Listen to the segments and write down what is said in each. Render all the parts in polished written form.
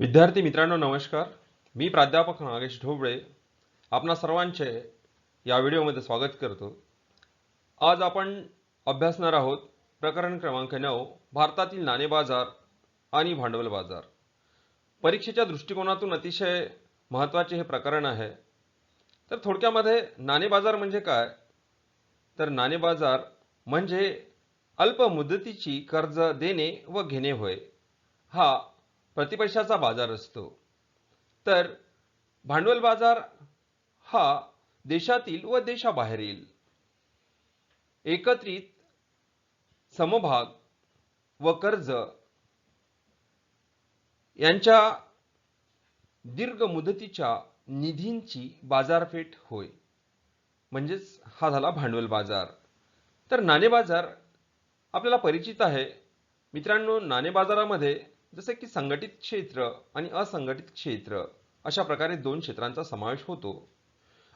विद्यार्थी मित्रांनो नमस्कार. मी प्राध्यापक नागेश ढोबळे आपणा सर्वांचे या व्हिडिओमध्ये स्वागत करतो. आज आपण अभ्यासणार आहोत प्रकरण क्रमांक 9 भारतातील नाणे बाजार आणि भांडवल बाजार. परीक्षेच्या दृष्टिकोनातून अतिशय महत्त्वाचे हे प्रकरण आहे. तर थोडक्यामध्ये नाणे बाजार म्हणजे काय? तर नाणे बाजार म्हणजे अल्प मुदतीची कर्ज देणे व घेणे होय. हा प्रतिपैशाचा बाजार असतो. तर भांडवल बाजार हा देशातील व देशाबाहेरील एकत्रित समभाग व कर्ज यांच्या दीर्घ मुदतीच्या निधींची बाजारपेठ होय. म्हणजेच हा झाला भांडवल बाजार. तर नाणे बाजार आपल्याला परिचित आहे. मित्रांनो, नाणे बाजारामध्ये जसे की संघटित क्षेत्र आणि असंघटित क्षेत्र अशा प्रकारे दोन क्षेत्रांचा समावेश होतो.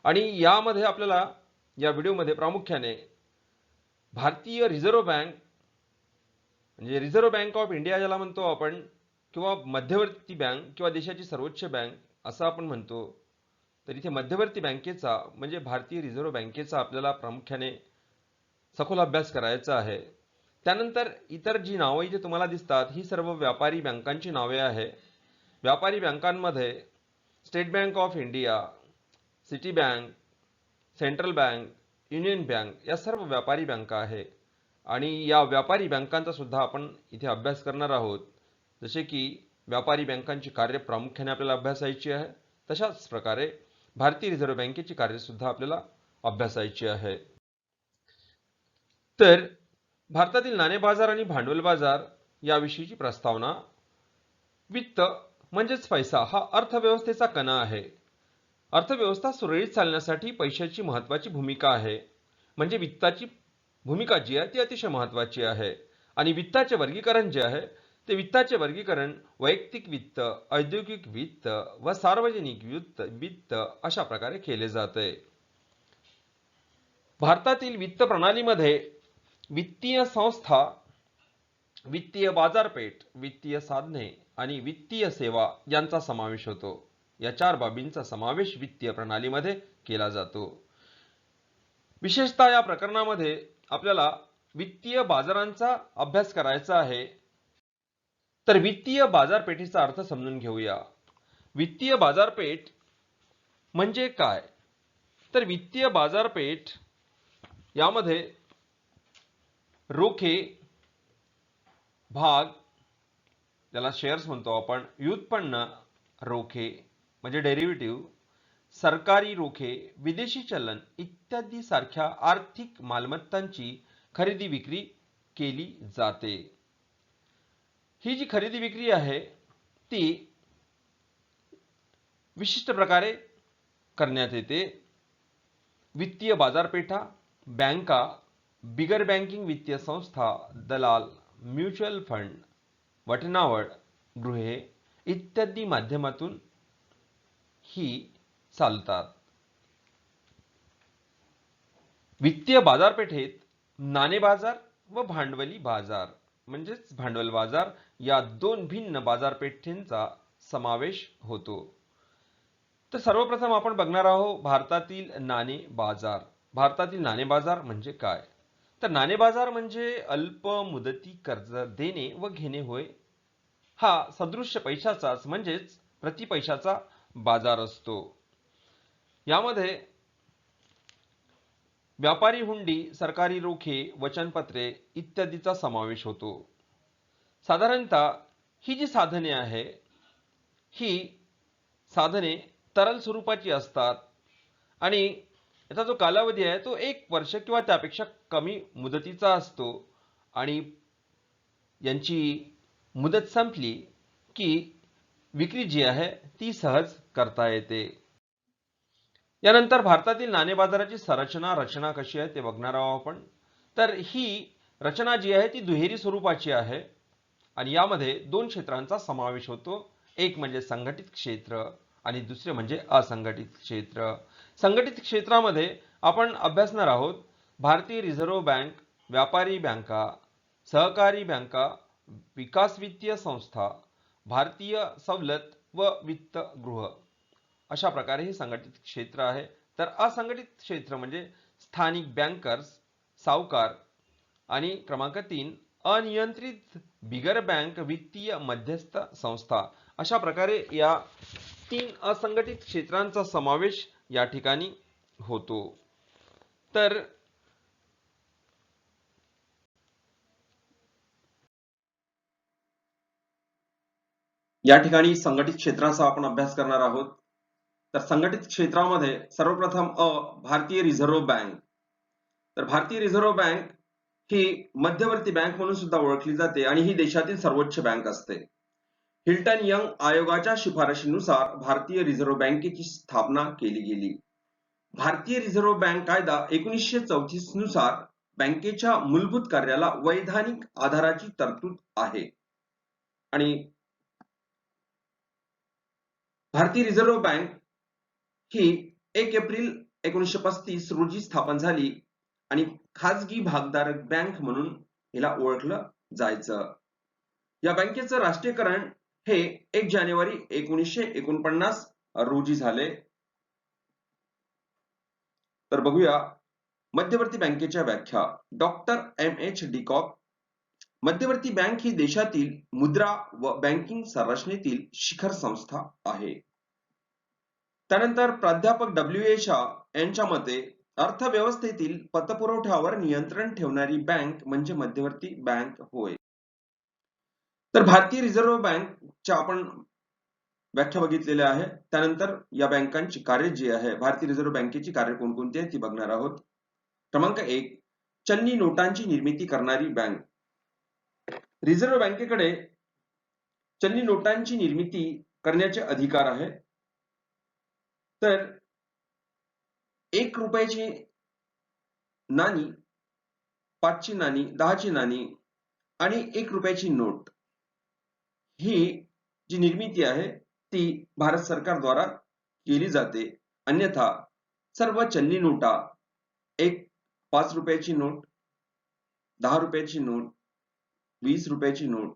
आणि यामध्ये आपल्याला या व्हिडिओमध्ये प्रामुख्याने भारतीय रिझर्व्ह बँक म्हणजे रिझर्व्ह बँक ऑफ इंडिया ज्याला म्हणतो आपण, किंवा मध्यवर्ती बँक किंवा देशाची सर्वोच्च बँक असं आपण म्हणतो. तर इथे मध्यवर्ती बँकेचा म्हणजे भारतीय रिझर्व्ह बँकेचा आपल्याला प्रामुख्याने सखोल अभ्यास करायचा आहे. त्यानंतर इतर जी नावं इथे तुम्हाला दिसतात ही सर्व व्यापारी बँकांची नावे आहे. व्यापारी बँकांमध्ये state bank of India, city bank, central bank, union bank या सर्व व्यापारी बँका आहे. आणि या व्यापारी बँकांचा सुद्धा आपण इथे अभ्यास करणार आहोत. जसे की व्यापारी बँकांची कार्य प्रामुख्याने आपल्याला अभ्यासायची आहे, तशाच प्रकारे भारतीय रिझर्व्ह बँकेची कार्य सुद्धा आपल्याला अभ्यासायची आहे. तर भारतातील नाणे बाजार आणि भांडवल बाजार याविषयीची प्रस्तावना. वित्त म्हणजेच पैसा हा अर्थव्यवस्थेचा कणा आहे. अर्थव्यवस्था सुरळीत चालण्यासाठी पैशाची महत्त्वाची भूमिका आहे. म्हणजे वित्ताची भूमिका जी आहे ती अतिशय महत्त्वाची आहे. आणि वित्ताचे वर्गीकरण जे आहे ते वित्ताचे वर्गीकरण वैयक्तिक वित्त, औद्योगिक वित्त व सार्वजनिक वित्त अशा प्रकारे केले जाते. भारतातील वित्त प्रणालीमध्ये वित्तीय संस्था, वित्तीय बाजारपेठ, वित्तीय साधने आणि वित्तीय सेवा यांचा समावेश होतो. या चार बाबींचा समावेश वित्तीय प्रणालीमध्ये केला जातो. विशेषतः या प्रकरणामध्ये आपल्याला वित्तीय बाजारांचा अभ्यास करायचा आहे. तर वित्तीय बाजारपेठेचा अर्थ समजून घेऊया. वित्तीय बाजारपेठ म्हणजे काय? तर वित्तीय बाजारपेठ यामध्ये रोखे, भाग ज्याला शेअर्स म्हणतो आपण, व्युत्पन्न रोखे म्हणजे डेरिव्हेटिव्ह, सरकारी रोखे, विदेशी चलन इत्यादी सारख्या आर्थिक मालमत्तांची खरेदी विक्री केली जाते. ही जी खरेदी विक्री आहे ती विशिष्ट प्रकारे करण्यात येते. वित्तीय बाजारपेठा, बँका, बिगर बँकिंग वित्तीय संस्था, दलाल, म्युच्युअल फंड, वटणावळ गृहे इत्यादी माध्यमातून ही चालतात. वित्तीय बाजारपेठेत नाणे बाजार व भांडवली बाजार म्हणजेच भांडवल बाजार या दोन भिन्न बाजारपेठेंचा समावेश होतो. तर सर्वप्रथम आपण बघणार आहोत भारतातील नाणे बाजार. भारतातील नाणे बाजार म्हणजे काय? तर नाणे बाजार म्हणजे अल्प मुदती कर्ज देणे व घेणे होय. हा सदृश्य पैशाचाच म्हणजेच प्रतिपैशाचा बाजार असतो. यामध्ये व्यापारी हुंडी, सरकारी रोखे, वचनपत्रे इत्यादीचा समावेश होतो. साधारणतः ही जी साधने आहे ही साधने तरल स्वरूपाची असतात आणि याचा जो कालावधी आहे तो 1 वर्ष किंवा त्यापेक्षा कमी मुदतीचा असतो. आणि यांची मुदत संपली की विक्री जी आहे ती सहज करता येते. यानंतर भारतातील नाणे बाजाराची रचना कशी आहे ते बघणार आहोत आपण. तर ही रचना जी आहे ती दुहेरी स्वरूपाची आहे आणि यामध्ये दोन क्षेत्रांचा समावेश होतो. एक म्हणजे संघटित क्षेत्र आणि दुसरे म्हणजे असंघटित क्षेत्र. संघटित क्षेत्रामध्ये आपण अभ्यासणार आहोत भारतीय रिझर्व्ह बँक, व्यापारी बँका, सहकारी बँका, विकास वित्तीय संस्था, भारतीय सवलत व वित्त गृह अशा प्रकारे हे संघटित क्षेत्र आहे. तर असंघटित क्षेत्र म्हणजे स्थानिक बँकर्स, सावकार आणि क्रमांक 3 अनियंत्रित बिगर बँक वित्तीय मध्यस्थ संस्था. अशा प्रकारे या 3 असंघटित क्षेत्रांचा समावेश या ठिकाणी होतो. तर या ठिकाणी संघटित क्षेत्राचा आपण अभ्यास करणार आहोत. तर संघटित क्षेत्रामध्ये सर्वप्रथम भारतीय रिझर्व्ह बँक. तर भारतीय रिझर्व्ह बँक ही मध्यवर्ती बँक म्हणून सुद्धा ओळखली जाते आणि ही देशातील सर्वोच्च बँक असते. हिल्टन यंग आयोगाच्या शिफारशीनुसार भारतीय रिझर्व्ह बँकेची स्थापना केली गेली. भारतीय रिझर्व्ह बँक कायदा 1934 नुसार बँकेच्या मूलभूत कार्याला वैधानिक आधाराची तरतूद आहे आणि भारतीय रिझर्व्ह बँक ही 1 एप्रिल 1935 रोजी स्थापन झाली आणि खाजगी भागधारक बँक म्हणून हिला ओळखलं जायचं. या बँकेचं राष्ट्रीयकरण हे 1 जानेवारी 1949 रोजी झाले. तर बघूया मध्यवर्ती बँकेच्या व्याख्या. Doctor M.H. डिकॉक. मध्यवर्ती बँक ही देशातील मुद्रा व बँकिंग संरचनेतील शिखर संस्था आहे. त्यानंतर प्राध्यापक W.A. शाह यांच्या मते अर्थव्यवस्थेतील पतपुरवठ्यावर नियंत्रण ठेवणारी बँक म्हणजे मध्यवर्ती बँक होय. तर भारतीय रिझर्व्ह बँकच्या आपण व्याख्या बघितलेल्या आहे. त्यानंतर या बँकांची कार्य जी आहे, भारतीय रिझर्व्ह बँकेची कार्य कोणकोणती आहे ती बघणार आहोत. क्रमांक 1 चलनी नोटांची निर्मिती करणारी बँक. रिझर्व्ह बँकेकडे चलनी नोटांची निर्मिती करण्याचे अधिकार आहे. तर 1 रुपयाची नाणी, 5 ची नाणी, 10 ची नाणी आणि 1 रुपयाची नोट ही जी निर्मिती आहे ती भारत सरकार द्वारा केली जाते. अन्यथा सर्व चलनी नोटा, एक 5 रुपयाची नोट, 10 रुपयाची नोट, 20 रुपयाची नोट,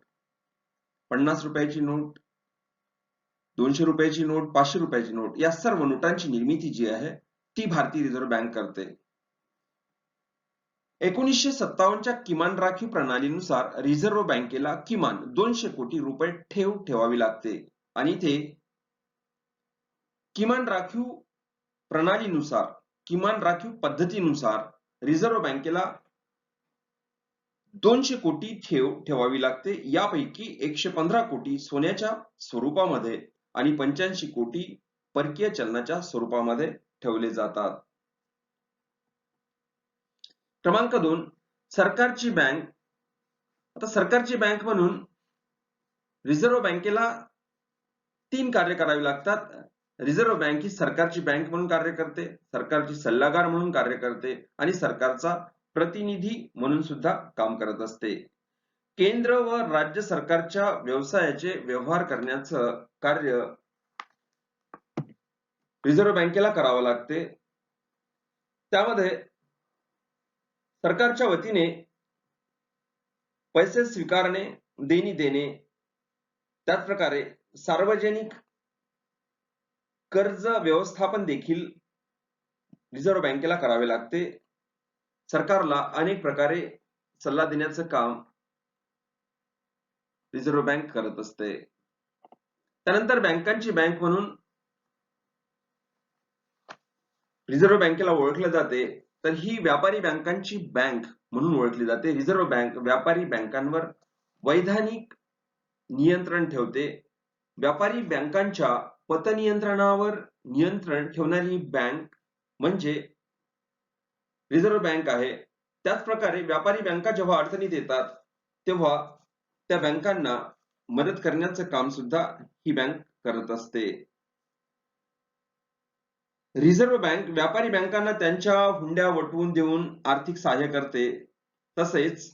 50 रुपयाची नोट, 200 रुपयाची नोट, 500 रुपयाची नोट या सर्व नोटांची निर्मिती जी आहे ती भारतीय रिझर्व्ह बँक करते. 1957 च्या किमान राखीव प्रणालीनुसार रिझर्व्ह बँकेला किमान 200 कोटी रुपये ठेव ठेवावी लागते आणि ते किमान राखीव प्रणालीनुसार, किमान राखीव पद्धतीनुसार रिझर्व्ह बँकेला 200 कोटी ठेव ठेवावी लागते. यापैकी 115 कोटी सोन्याच्या स्वरूपामध्ये आणि 85 कोटी परकीय चलनाच्या स्वरूपामध्ये ठेवले जातात. क्रमांक 2 सरकारची बँक. आता सरकारची बँक म्हणून रिझर्व्ह बँकेला 3 कार्य करावी लागतात. रिझर्व्ह बँक ही सरकारची बँक म्हणून कार्य करते, सरकारची सल्लागार म्हणून कार्य करते आणि सरकारचा प्रतिनिधी म्हणून सुद्धा काम करत असते. केंद्र व राज्य सरकारच्या व्यवसायाचे व्यवहार करण्याचं कार्य रिझर्व्ह बँकेला करावं लागते. त्यामध्ये सरकारच्या वतीने पैसे स्वीकारणे, देणी देणे, त्याच प्रकारे सार्वजनिक कर्ज व्यवस्थापन देखील रिझर्व्ह बँकेला करावे लागते. सरकारला अनेक प्रकारे सल्ला देण्याचं काम रिझर्व्ह बँक करत असते. त्यानंतर बँकांची बँक म्हणून रिझर्व्ह बँकेला ओळखले जाते. तर ही व्यापारी बँकांची बँक म्हणून ओळखली जाते. रिझर्व्ह बँक व्यापारी बँकांवर वैधानिक नियंत्रण ठेवते. व्यापारी बँकांच्या पतनियंत्रणावर नियंत्रण ठेवणारी बँक म्हणजे रिझर्व्ह बँक आहे. त्याच प्रकारे व्यापारी बँका जेव्हा अडचणीत येतात तेव्हा त्या बँकांना मदत करण्याचं काम सुद्धा ही बँक करत असते. रिझर्व्ह बँक व्यापारी बँकांना त्यांच्या हुंड्या वटवून देऊन आर्थिक सहाय्य करते. तसेच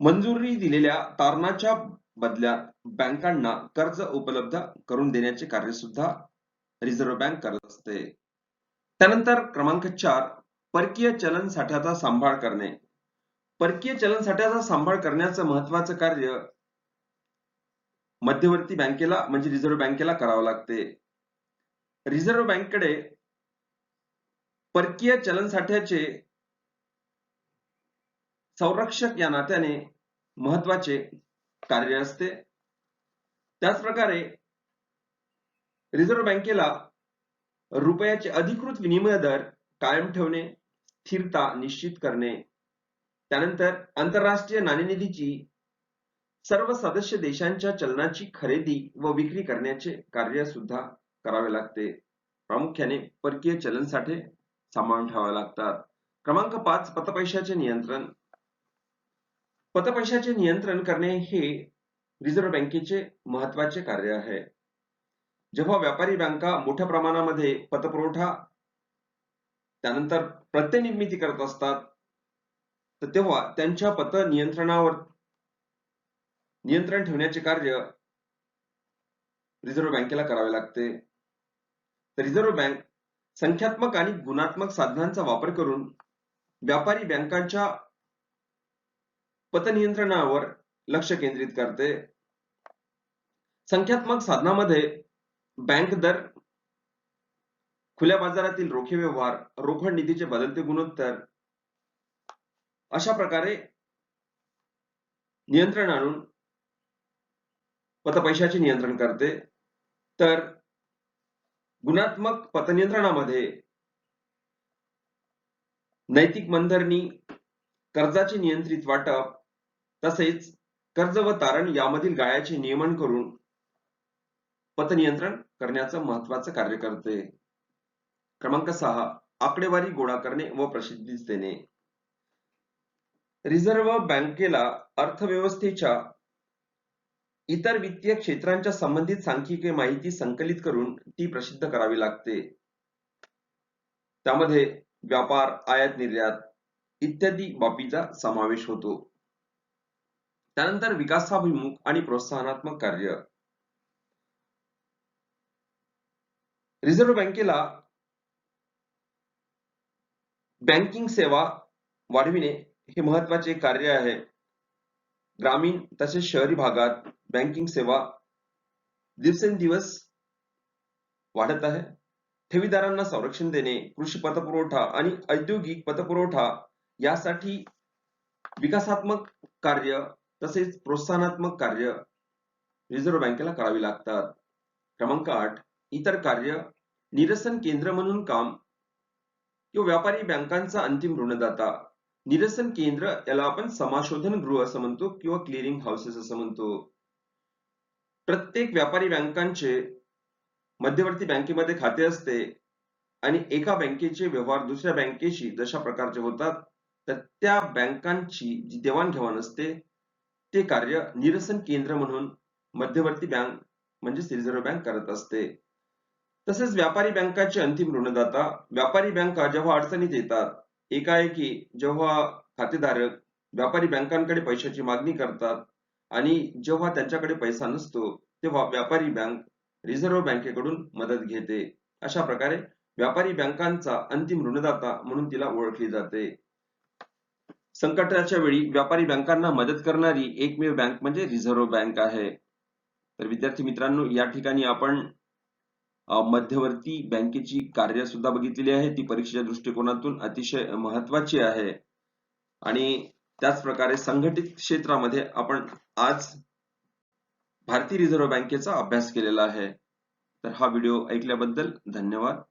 मंजुरी दिलेल्या तारणाच्या बदल्यात बँकांना कर्ज उपलब्ध करून देण्याचे कार्य सुद्धा रिझर्व्ह बँक करत असते. त्यानंतर क्रमांक 4 परकीय चलन साठ्याचा सांभाळ करणे. परकीय चलन साठ्याचा सांभाळ करण्याचं महत्त्वाचं कार्य मध्यवर्ती बँकेला म्हणजे रिझर्व्ह बँकेला करावं लागते. रिझर्व्ह बँकेकडे परकीय चलन साठ्याचे संरक्षक या नात्याने महत्वाचे कार्य असते. त्याच प्रकारे रिझर्व्ह बँकेला रुपयाचे अधिकृत विनिमय दर कायम ठेवणे, स्थिरता निश्चित करणे, त्यानंतर आंतरराष्ट्रीय नाणेनिधीची सर्व सदस्य देशांच्या चलनाची खरेदी व विक्री करण्याचे कार्य सुद्धा करावे लागते. प्रामुख्याने परकीय चलन साठे सांभाळून ठेवावे लागतात. क्रमांक 5 पतपैशाचे नियंत्रण. पतपैशाचे नियंत्रण करणे हे रिझर्व्ह बँकेचे महत्वाचे कार्य आहे. जेव्हा व्यापारी बँका मोठ्या प्रमाणामध्ये पतपुरवठा त्यानंतर प्रत्ययनिर्मिती करत असतात, तर तेव्हा त्यांच्या पत नियंत्रणावर नियंत्रण ठेवण्याचे कार्य रिझर्व्ह बँकेला करावे लागते. रिझर्व्ह बँक संख्यात्मक आणि गुणात्मक साधनांचा वापर करून व्यापारी बँकांच्या पतनियंत्रणावर लक्ष केंद्रित करते. संख्यात्मक साधनामध्ये बँक दर, खुल्या बाजारातील रोखे व्यवहार, रोकड निधीचे बदलते गुणोत्तर अशा प्रकारे नियंत्रण आणून पतपैशाचे नियंत्रण करते. तर गुणात्मक पतनियंत्रणामध्ये नैतिक मनधरणी, कर्जाचे नियंत्रित वाटप तसेच कर्ज व तारण यामधील गाळ्याचे नियमन करून पतनियंत्रण करण्याचं महत्वाचं कार्य करते. क्रमांक 6 आकडेवारी गोळा करणे व प्रसिद्धीस देणे. रिझर्व्ह बँकेला अर्थव्यवस्थेच्या इतर वित्तीय क्षेत्रांच्या संबंधित सांख्यिकीय माहिती संकलित करून ती प्रसिद्ध करावी लागते. त्यामध्ये व्यापार, आयात निर्यात इत्यादी बाबींचा समावेश होतो. त्यानंतर विकासाभिमुख आणि प्रोत्साहनात्मक कार्य. रिझर्व्ह बँकेला बँकिंग सेवा वाढविणे हे महत्वाचे कार्य आहे. ग्रामीण तसेच शहरी भागात बँकिंग सेवा दिवसेंदिवस वाढत आहे. ठेवीदारांना संरक्षण देणे, कृषी पतपुरवठा आणि औद्योगिक पतपुरवठा यासाठी विकासात्मक कार्य तसेच प्रोत्साहनात्मक कार्य रिझर्व्ह बँकेला करावी लागतात. क्रमांक 8 इतर कार्य. निरसन केंद्र म्हणून काम किंवा व्यापारी बँकांचा अंतिम ऋणदाता. निरसन केंद्र याला आपण समाशोधन गृह असं म्हणतो किंवा क्लिअरिंग हाऊसेस असं म्हणतो. प्रत्येक व्यापारी बँकांचे मध्यवर्ती बँकेमध्ये खाते असते आणि एका बँकेचे व्यवहार दुसऱ्या बँकेशी जशा प्रकारचे होतात, तर त्या बँकांची जी देवाणघेवाण असते ते कार्य निरसन केंद्र म्हणून मध्यवर्ती बँक म्हणजे रिझर्व्ह बँक करत असते. तसेच व्यापारी बँकांचे अंतिम ऋणदाता. व्यापारी बँका जेव्हा अडचणीत येतात, एकाएकी जेव्हा खातेधारक व्यापारी बँकांकडे पैशाची मागणी करतात आणि जेव्हा त्यांच्याकडे पैसा नसतो, तेव्हा व्यापारी बँक रिझर्व्ह बँकेकडून मदत घेते. अशा प्रकारे व्यापारी बँकांचा अंतिम ऋणदाता म्हणून तिला ओळखली जाते. संकटाच्या वेळी व्यापारी बँकांना मदत करणारी एकमेव बँक म्हणजे रिझर्व्ह बँक आहे. तर विद्यार्थी मित्रांनो, या ठिकाणी आपण मध्यवर्ती बँकेची कार्य सुद्धा बघितलेली आहे. ती परीक्षेच्या दृष्टिकोनातून अतिशय महत्वाची आहे. आणि त्याच प्रकारे संघटित क्षेत्रामध्ये आपण आज भारतीय रिझर्व्ह बँकेचा अभ्यास केलेला आहे. तर हा व्हिडिओ ऐकल्याबद्दल धन्यवाद.